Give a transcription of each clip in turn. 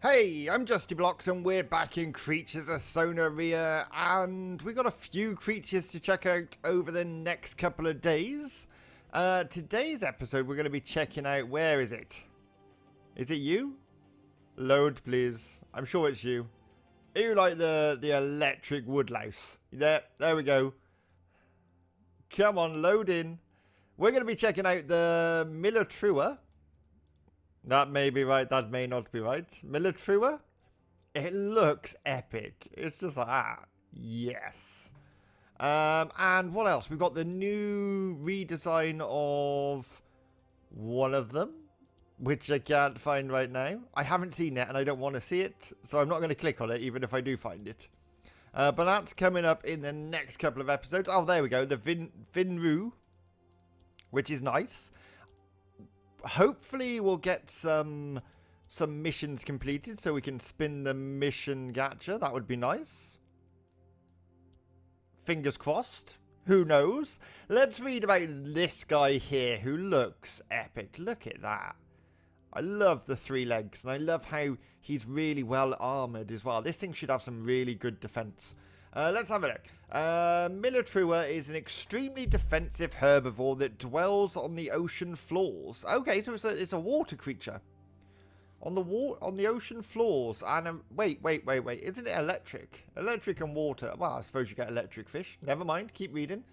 Hey, I'm Justyblox and we're back in Creatures of Sonaria, and we got a few creatures to check out over the next couple of days. Today's episode we're going to be checking out, where is it? Is it you? Load please. I'm sure it's you. You like the electric woodlouse. There we go. Come on, load in. We're going to be checking out the Militrua. That may be right, that may not be right. Militrua? It looks epic. It's just like, yes. And what else? We've got the new redesign of one of them, which I can't find right now. I haven't seen it and I don't want to see it, so I'm not going to click on it even if I do find it. But that's coming up in the next couple of episodes. Oh, there we go. The Vinru, which is nice. Hopefully we'll get some missions completed so we can spin the mission gacha. That would be nice. Fingers crossed. Who knows? Let's read about this guy here who looks epic. Look at that. I love the 3 legs and I love how he's really well armored as well. This thing should have some really good defense. Let's have a look. Militrua is an extremely defensive herbivore that dwells on the ocean floors. Okay, so it's a water creature. On the ocean floors. And wait. Isn't it electric? Electric and water. Well, I suppose you get electric fish. Never mind. Keep reading.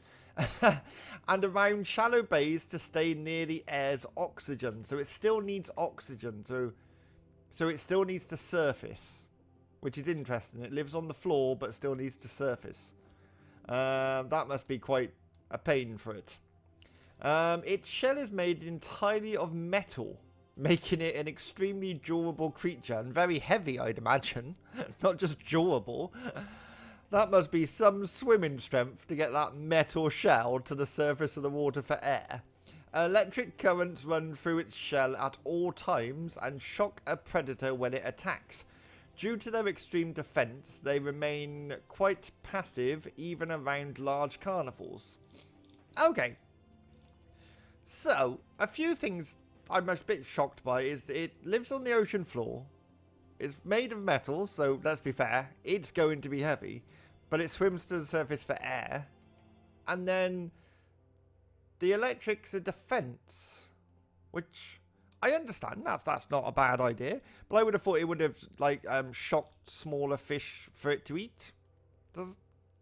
And around shallow bays to stay near the air's oxygen. So it still needs oxygen. So it still needs to surface. Which is interesting. It lives on the floor, but still needs to surface. That must be quite a pain for it. Its shell is made entirely of metal, making it an extremely durable creature, and very heavy, I'd imagine. Not just durable. That must be some swimming strength to get that metal shell to the surface of the water for air. Electric currents run through its shell at all times and shock a predator when it attacks. Due to their extreme defense, they remain quite passive even around large carnivores. Okay. So, a few things I'm a bit shocked by is it lives on the ocean floor. It's made of metal, so let's be fair, it's going to be heavy. But it swims to the surface for air. And then the electric's a defense, which I understand, that's not a bad idea, but I would have thought it would have like shocked smaller fish for it to eat.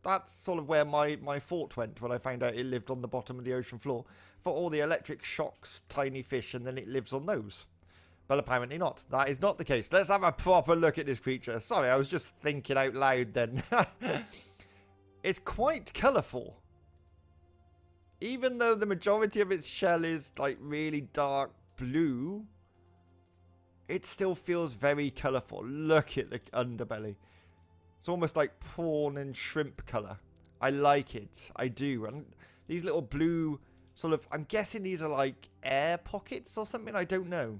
That's sort of where my thought went when I found out it lived on the bottom of the ocean floor. For all the electric shocks tiny fish and then it lives on those. But apparently not. That is not the case. Let's have a proper look at this creature. Sorry, I was just thinking out loud then. It's quite colourful. Even though the majority of its shell is like really dark blue, it still feels very colourful. Look at the underbelly. It's almost like prawn and shrimp colour. I like it. I do. And these little blue sort of, I'm guessing these are like air pockets or something. I don't know.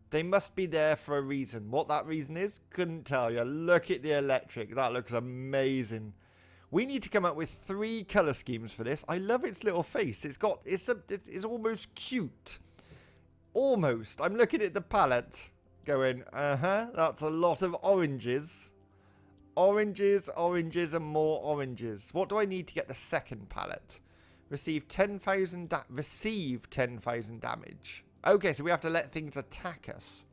They must be there for a reason. What that reason is, couldn't tell you. Look at the electric. That looks amazing. We need to come up with 3 colour schemes for this. I love its little face. It's almost cute. Almost. I'm looking at the palette going, that's a lot of oranges. Oranges, and more oranges. What do I need to get the second palette? Receive 10,000 damage. Okay, so we have to let things attack us.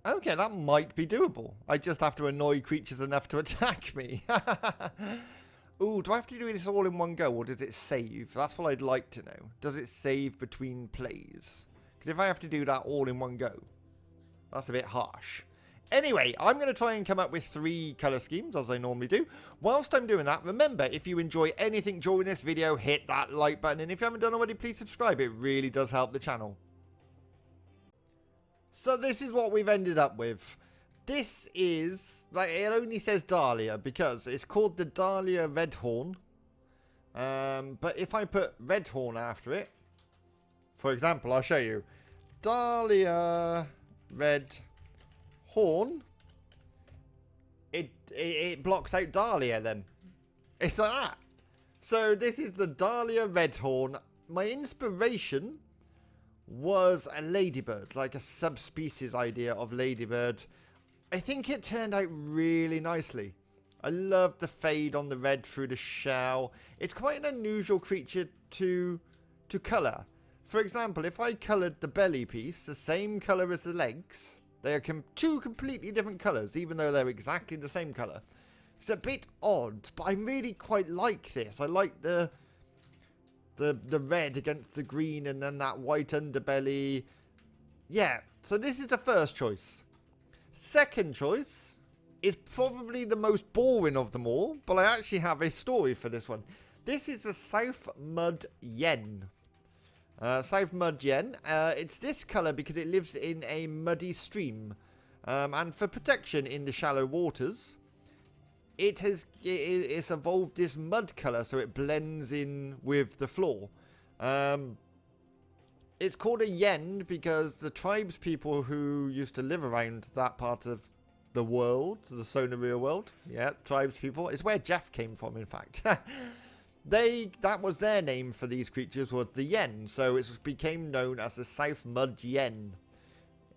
Okay, that might be doable. I just have to annoy creatures enough to attack me. Ooh, do I have to do this all in one go, or does it save? That's what I'd like to know. Does it save between plays? Because if I have to do that all in one go, that's a bit harsh. Anyway, I'm going to try and come up with 3 colour schemes, as I normally do. Whilst I'm doing that, remember, if you enjoy anything during this video, hit that like button. And if you haven't done already, please subscribe. It really does help the channel. So this is what we've ended up with. This is, like, it only says Dahlia because it's called the Dahlia Redhorn. But if I put Redhorn after it, for example, I'll show you. Dahlia Redhorn. It blocks out Dahlia then. It's like that. So this is the Dahlia Redhorn. My inspiration was a ladybird, like a subspecies idea of ladybird. I think it turned out really nicely. I love the fade on the red through the shell. It's quite an unusual creature to colour. For example, if I coloured the belly piece the same colour as the legs, they are two completely different colours, even though they're exactly the same colour. It's a bit odd, but I really quite like this. I like the red against the green and then that white underbelly. Yeah, so this is the first choice. Second choice is probably the most boring of them all, but I actually have a story for this one. This is the South Mud Yen. South Mud Yen. It's this colour because it lives in a muddy stream. And for protection in the shallow waters, it's evolved this mud colour so it blends in with the floor. It's called a yen because the tribes people who used to live around that part of the world, the Sonaria world, yeah, tribes people, it's where Jeff came from, in fact. That was their name for these creatures, was the yen, so it became known as the South Mud Yen.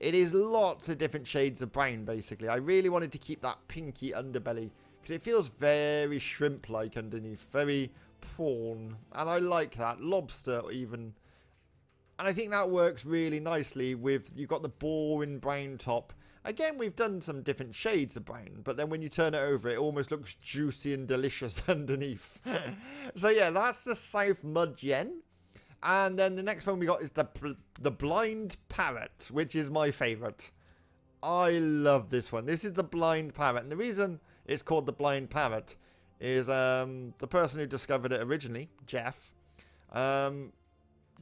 It is lots of different shades of brown, basically. I really wanted to keep that pinky underbelly because it feels very shrimp-like underneath, very prawn, and I like that. Lobster, even. And I think that works really nicely with, you've got the boring brown top. Again, we've done some different shades of brown, but then when you turn it over, it almost looks juicy and delicious underneath. So yeah, that's the South Mud Yen. And then the next one we got is the Blind Parrot, which is my favourite. I love this one. This is the Blind Parrot. And the reason it's called the Blind Parrot is the person who discovered it originally, Jeff,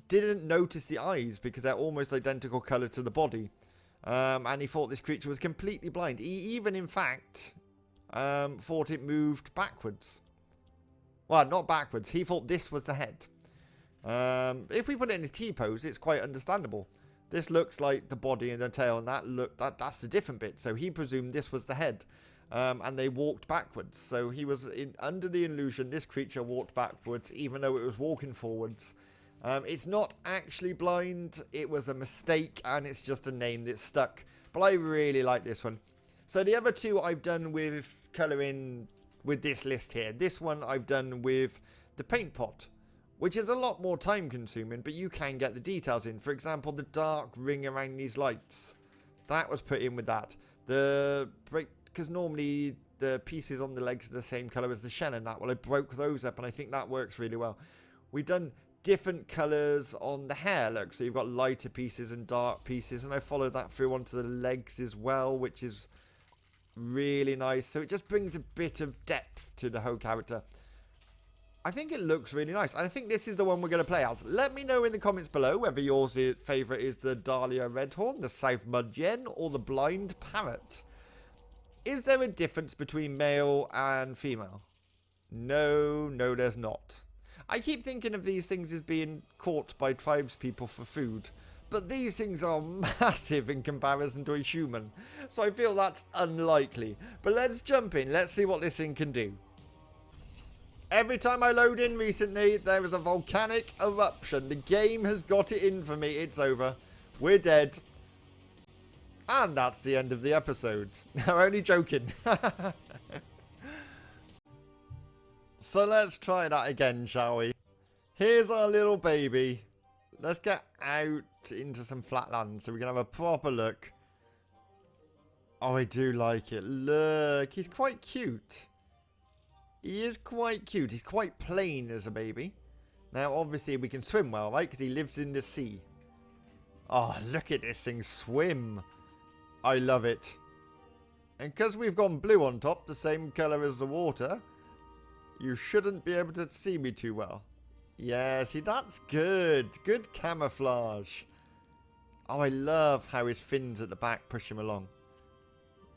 didn't notice the eyes because they're almost identical colour to the body. And he thought this creature was completely blind. He even, in fact, thought it moved backwards. Well, not backwards. He thought this was the head. If we put it in a T-pose, it's quite understandable. This looks like the body and the tail, and that's the different bit. So he presumed this was the head. And they walked backwards. So he was under the illusion this creature walked backwards, even though it was walking forwards. It's not actually blind, it was a mistake, and it's just a name that stuck. But I really like this one. So the other two I've done with colouring with this list here. This one I've done with the paint pot, which is a lot more time consuming, but you can get the details in. For example, the dark ring around these lights. That was put in with that. Because normally the pieces on the legs are the same colour as the shell and that. Well, I broke those up, and I think that works really well. We've done different colours on the hair, look, so you've got lighter pieces and dark pieces, and I followed that through onto the legs as well, which is really nice. So it just brings a bit of depth to the whole character. I think it looks really nice. I think this is the one we're going to play as. Let me know in the comments below whether your favourite is the Dahlia Redhorn, the South Mud Yen, or the Blind Parrot. Is there a difference between male and female? No, there's not. I keep thinking of these things as being caught by tribespeople for food, but these things are massive in comparison to a human, so I feel that's unlikely. But let's jump in, let's see what this thing can do. Every time I load in recently, there is a volcanic eruption. The game has got it in for me, it's over. We're dead. And that's the end of the episode. I'm only joking. So let's try that again, shall we? Here's our little baby. Let's get out into some flat land so we can have a proper look. Oh, I do like it. Look, he's quite cute. He is quite cute. He's quite plain as a baby. Now, obviously, we can swim well, right? Because he lives in the sea. Oh, look at this thing swim. I love it. And because we've gone blue on top, the same colour as the water, you shouldn't be able to see me too well. Yeah, see, that's good. Good camouflage. Oh, I love how his fins at the back push him along.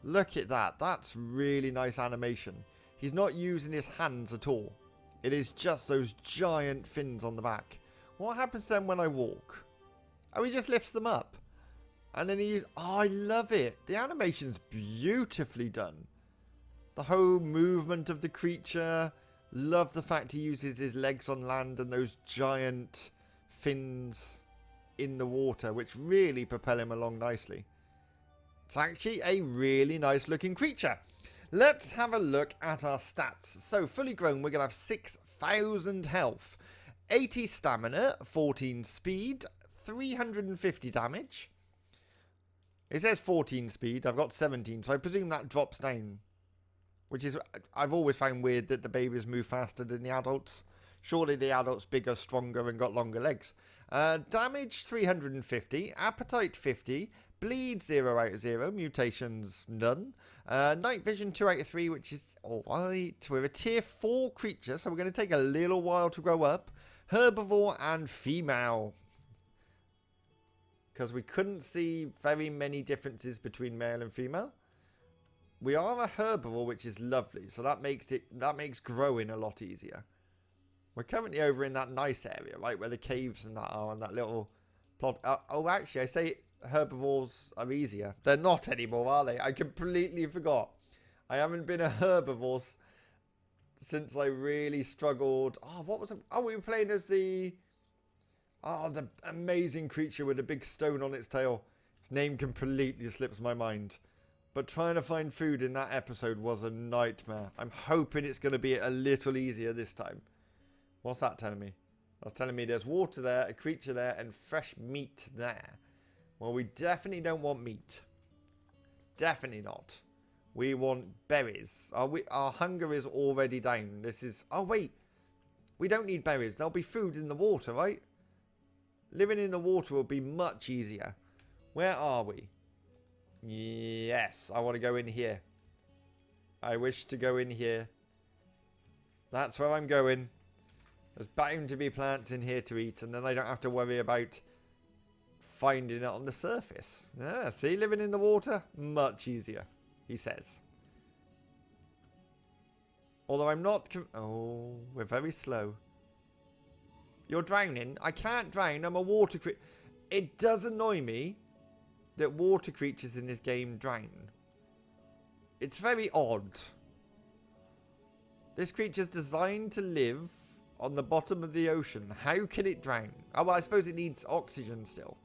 Look at that. That's really nice animation. He's not using his hands at all. It is just those giant fins on the back. What happens then when I walk? Oh, he just lifts them up. And then he uses... Oh, I love it. The animation's beautifully done. The whole movement of the creature. Love the fact he uses his legs on land and those giant fins. in the water, which really propel him along nicely. It's actually a really nice looking creature. Let's have a look at our stats. So fully grown, we're going to have 6,000 health, 80 stamina, 14 speed, 350 damage. It says 14 speed. I've got 17, so I presume that drops down. Which is, I've always found weird that the babies move faster than the adults. Surely the adults bigger, stronger, and got longer legs. Damage 350, appetite 50, bleed 0 out of 0, mutations none. Night vision 2 out of 3, which is alright. We're a tier 4 creature, so we're going to take a little while to grow up. Herbivore and female. Because we couldn't see very many differences between male and female. We are a herbivore, which is lovely, so that makes growing a lot easier. We're currently over in that nice area, right, where the caves and that are, and that little plot. Oh, actually, I say herbivores are easier. They're not anymore, are they? I completely forgot. I haven't been a herbivore since I really struggled. Oh, what was it? Oh, we were playing as the amazing creature with a big stone on its tail. Its name completely slips my mind. But trying to find food in that episode was a nightmare. I'm hoping it's going to be a little easier this time. What's that telling me? That's telling me there's water there, a creature there, and fresh meat there. Well, we definitely don't want meat. Definitely not. We want berries. Our hunger is already down. This is... Oh, wait. We don't need berries. There'll be food in the water, right? Living in the water will be much easier. Where are we? Yes, I want to go in here. I wish to go in here. That's where I'm going. There's bound to be plants in here to eat, and then I don't have to worry about finding it on the surface. Yeah, see, living in the water, much easier, he says. Although I'm not... Oh, we're very slow. You're drowning? I can't drown, I'm a water creature. It does annoy me that water creatures in this game drown. It's very odd. This creature's designed to live on the bottom of the ocean. How can it drown? Oh, well, I suppose it needs oxygen still.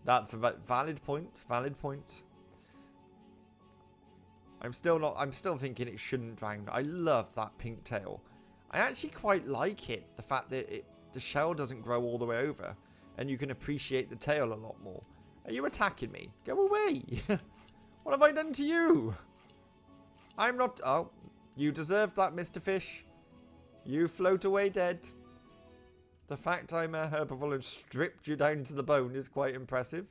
That's a valid point. Valid point. I'm still thinking it shouldn't drown. I love that pink tail. I actually quite like it. The fact that the shell doesn't grow all the way over. And you can appreciate the tail a lot more. Are you attacking me? Go away. What have I done to you? I'm not... Oh, you deserved that, Mr. Fish. You float away dead. The fact I'm a herbivore and stripped you down to the bone is quite impressive.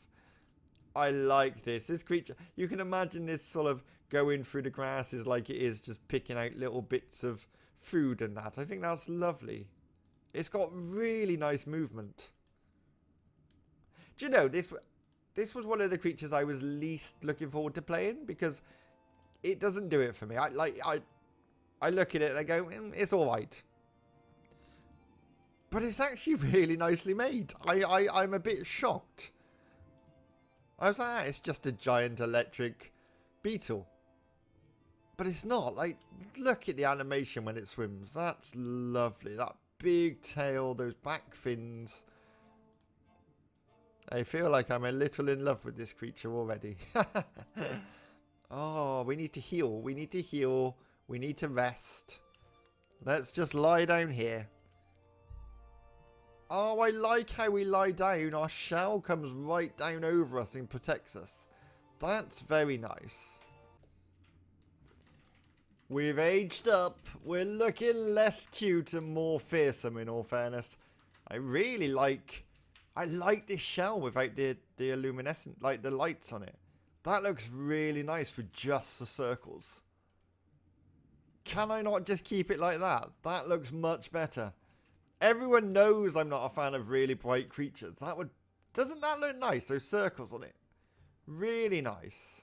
I like this. This creature... You can imagine this sort of going through the grasses like it is, just picking out little bits of food and that. I think that's lovely. It's got really nice movement. Do you know, this was one of the creatures I was least looking forward to playing, because it doesn't do it for me. I look at it and I go, it's alright. But it's actually really nicely made. I'm a bit shocked. I was like, it's just a giant electric beetle. But it's not. Like, look at the animation when it swims. That's lovely. That big tail, those back fins. I feel like I'm a little in love with this creature already. Oh, we need to heal. We need to heal. We need to rest. Let's just lie down here. Oh, I like how we lie down. Our shell comes right down over us and protects us. That's very nice. We've aged up. We're looking less cute and more fearsome, in all fairness. I really like... I like this shell without the luminescent, like the lights on it. That looks really nice with just the circles. Can I not just keep it like that? That looks much better. Everyone knows I'm not a fan of really bright creatures. Doesn't that look nice? Those circles on it. Really nice.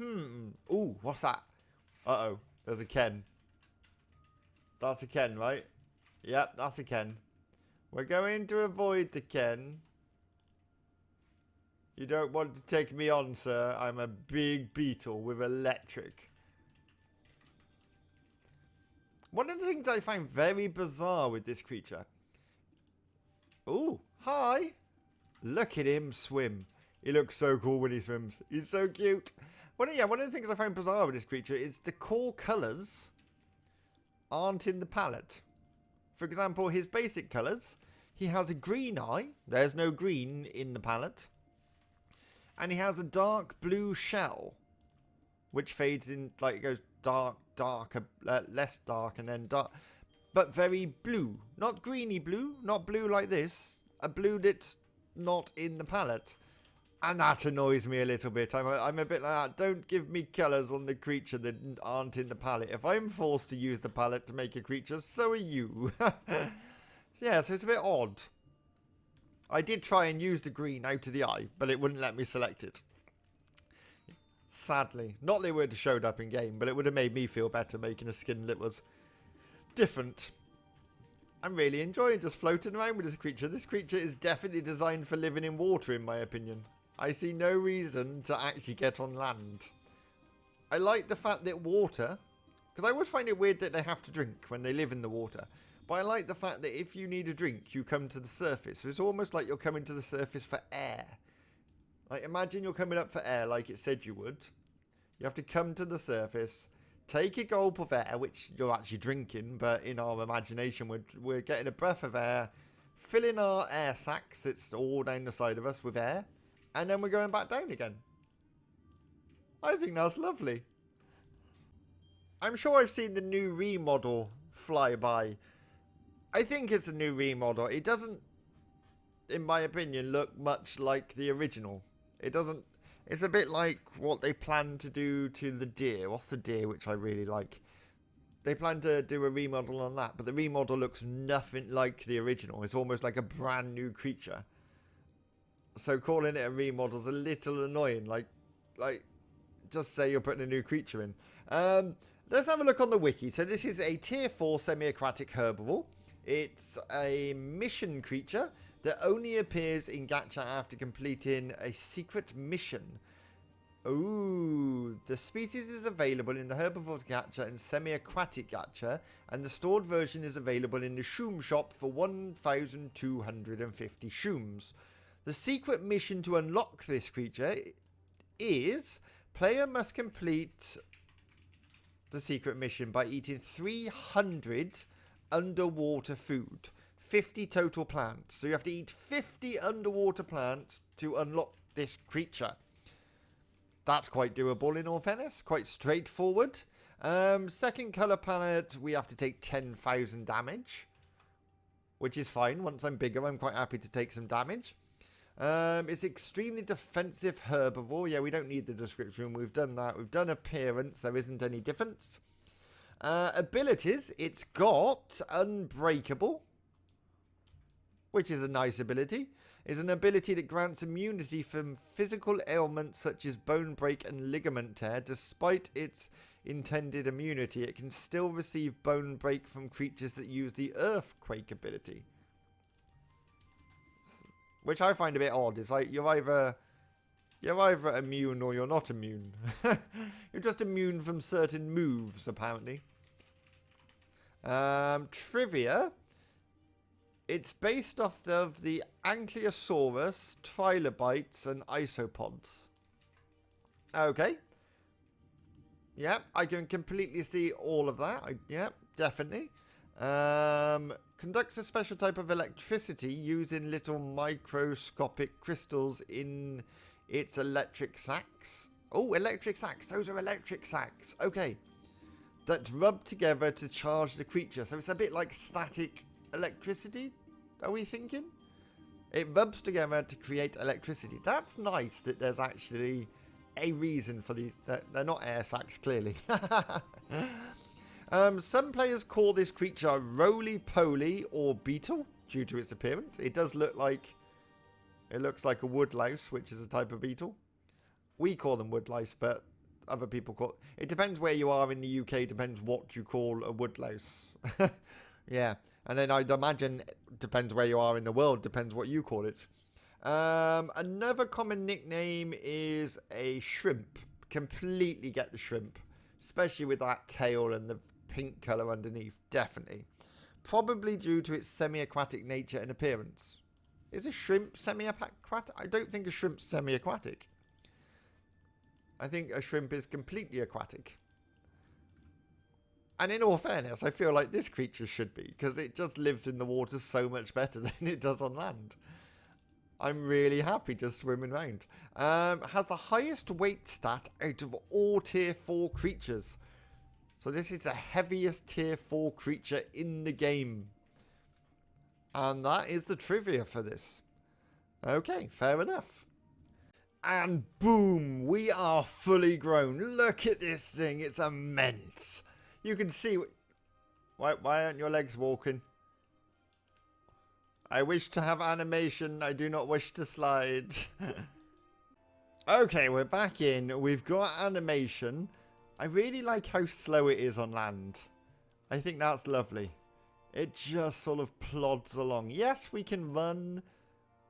Ooh, what's that? Uh-oh. There's a Ken. That's a Ken, right? Yep, that's a Ken. We're going to avoid the Ken. You don't want to take me on, sir. I'm a big beetle with electric. One of the things I find very bizarre with this creature. Ooh, hi. Look at him swim. He looks so cool when he swims. He's so cute. One of the things I find bizarre with this creature is the core colours aren't in the palette. For example, his basic colours, he has a green eye. There's no green in the palette. And he has a dark blue shell, which fades in, like, it goes dark, darker, less dark, and then dark. But very blue. Not greeny blue, not blue like this. A blue that's not in the palette. And that annoys me a little bit. I'm a bit like that. Don't give me colours on the creature that aren't in the palette. If I'm forced to use the palette to make a creature, so are you. Yeah, so it's a bit odd. I did try and use the green out of the eye, but it wouldn't let me select it. Sadly. Not that it would have showed up in game, but it would have made me feel better making a skin that was different. I'm really enjoying just floating around with this creature. This creature is definitely designed for living in water, in my opinion. I see no reason to actually get on land. I like the fact that water, because I always find it weird that they have to drink when they live in the water. But I like the fact that if you need a drink, you come to the surface. So it's almost like you're coming to the surface for air. Like, imagine you're coming up for air like it said you would. You have to come to the surface, take a gulp of air, which you're actually drinking, but in our imagination, we're getting a breath of air, filling our air sacs, it's all down the side of us with air, and then we're going back down again. I think that's lovely. I'm sure I've seen the new remodel fly by. I think it's a new remodel. It doesn't, in my opinion, look much like the original. It doesn't. It's a bit like what they plan to do to the deer. What's the deer, which I really like? They plan to do a remodel on that, but the remodel looks nothing like the original. It's almost like a brand new creature. So calling it a remodel is a little annoying. Like, just say you're putting a new creature in. Let's have a look on the wiki. So this is a tier 4 semi-aquatic herbivore. It's a mission creature that only appears in gacha after completing a secret mission. Ooh, the species is available in the herbivores gacha and semi-aquatic gacha, and the stored version is available in the Shoom shop for 1,250 Shooms. The secret mission to unlock this creature is player must complete the secret mission by eating 300 underwater food. 50 total plants. So you have to eat 50 underwater plants to unlock this creature. That's quite doable in all fairness. Quite straightforward. Second colour palette, we have to take 10,000 damage. Which is fine. Once I'm bigger, I'm quite happy to take some damage. It's extremely defensive herbivore. Yeah, we don't need the description. We've done that. We've done appearance. There isn't any difference. Abilities, it's got Unbreakable, which is a nice ability. It's an ability that grants immunity from physical ailments such as bone break and ligament tear. Despite its intended immunity, it can still receive bone break from creatures that use the Earthquake ability. Which I find a bit odd. It's like you're either immune or you're not immune. You're just immune from certain moves, apparently. Trivia. It's based off of the Ankylosaurus, trilobites, and isopods. Okay. Yep, I can completely see all of that. Yep, definitely. Conducts a special type of electricity using little microscopic crystals in its electric sacs. Oh, electric sacs. Those are electric sacs. Okay. That rub together to charge the creature. So it's a bit like static electricity, are we thinking? It rubs together to create electricity. That's nice that there's actually a reason for these. They're not air sacs, clearly. Some players call this creature roly-poly or beetle due to its appearance. It does look like... It looks like a woodlouse, which is a type of beetle. We call them woodlice, but other people call... It depends where you are in the UK, depends what you call a woodlouse. Yeah, and then I'd imagine, depends where you are in the world, depends what you call it. Another common nickname is a shrimp. Completely get the shrimp. Especially with that tail and the pink colour underneath, definitely. Probably due to its semi-aquatic nature and appearance. Is a shrimp semi-aquatic? I don't think a shrimp's semi-aquatic. I think a shrimp is completely aquatic. And in all fairness, I feel like this creature should be, because it just lives in the water so much better than it does on land. I'm really happy just swimming around. Has the highest weight stat out of all tier 4 creatures. So this is the heaviest tier 4 creature in the game. And that is the trivia for this. Okay, fair enough. And boom, we are fully grown. Look at this thing, it's immense. You can see... Why aren't your legs walking? I wish to have animation. I do not wish to slide. Okay, we're back in. We've got animation. I really like how slow it is on land. I think that's lovely. It just sort of plods along. Yes, we can run,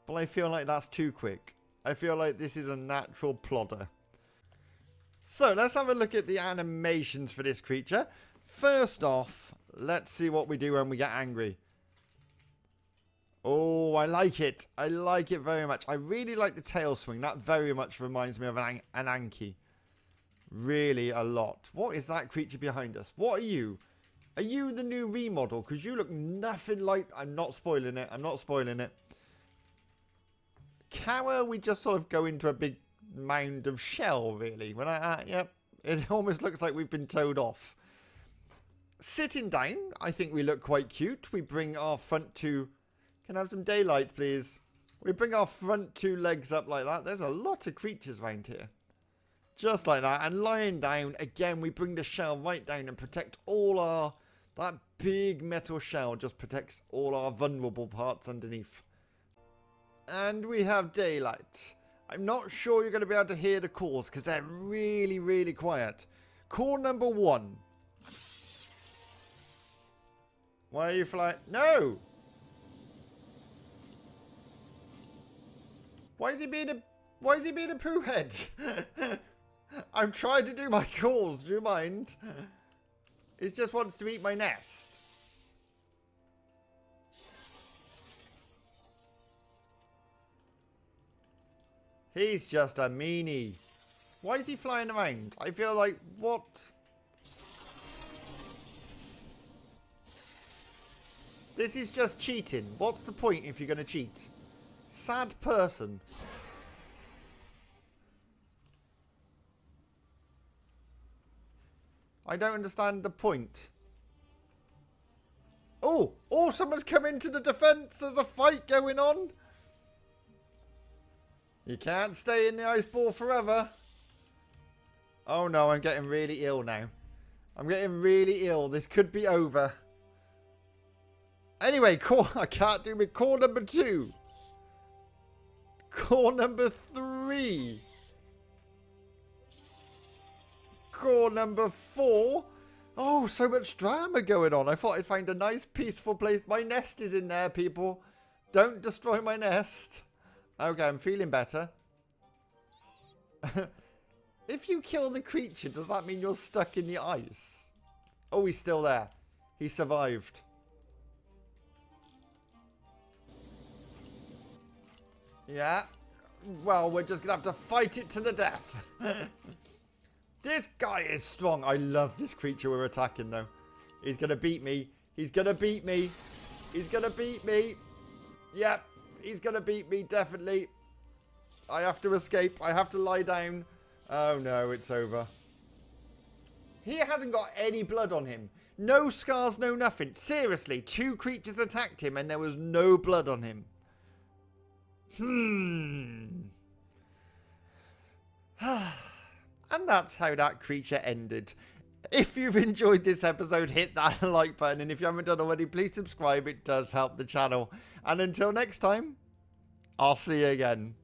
but I feel like that's too quick. I feel like this is a natural plodder. So, let's have a look at the animations for this creature. First off, let's see what we do when we get angry. Oh, I like it. I like it very much. I really like the tail swing. That very much reminds me of an Anki. Really a lot. What is that creature behind us? What are you? Are you the new remodel? Because you look nothing like... I'm not spoiling it. I'm not spoiling it. Cower, we just sort of go into a big mound of shell, really. When yep, it almost looks like we've been towed off. Sitting down, I think we look quite cute. We bring our front two... Can I have some daylight, please? We bring our front two legs up like that. There's a lot of creatures around here. Just like that. And lying down, again, we bring the shell right down and protect all our... That big metal shell just protects all our vulnerable parts underneath. And we have daylight. I'm not sure you're going to be able to hear the calls because they're really, really quiet. Call number 1. Why are you flying? No! Why is he being a poo head? I'm trying to do my calls, do you mind? It just wants to eat my nest. He's just a meanie. Why is he flying around? I feel like, what? This is just cheating. What's the point if you're going to cheat? Sad person. I don't understand the point. Oh, someone's come into the defense. There's a fight going on. You can't stay in the ice ball forever. Oh no, I'm getting really ill now. I'm getting really ill. This could be over. Anyway, I can't do my call number 2. Call number 3. Call number 4. Oh, so much drama going on. I thought I'd find a nice peaceful place. My nest is in there, people. Don't destroy my nest. Okay, I'm feeling better. If you kill the creature, does that mean you're stuck in the ice? Oh, he's still there. He survived. Yeah. Well, we're just going to have to fight it to the death. This guy is strong. I love this creature we're attacking, though. He's going to beat me. He's going to beat me. He's going to beat me. Yep. He's going to beat me, definitely. I have to escape. I have to lie down. Oh, no. It's over. He hasn't got any blood on him. No scars, no nothing. Seriously, 2 creatures attacked him and there was no blood on him. And that's how that creature ended. If you've enjoyed this episode, hit that like button. And if you haven't done already, please subscribe. It does help the channel. And until next time, I'll see you again.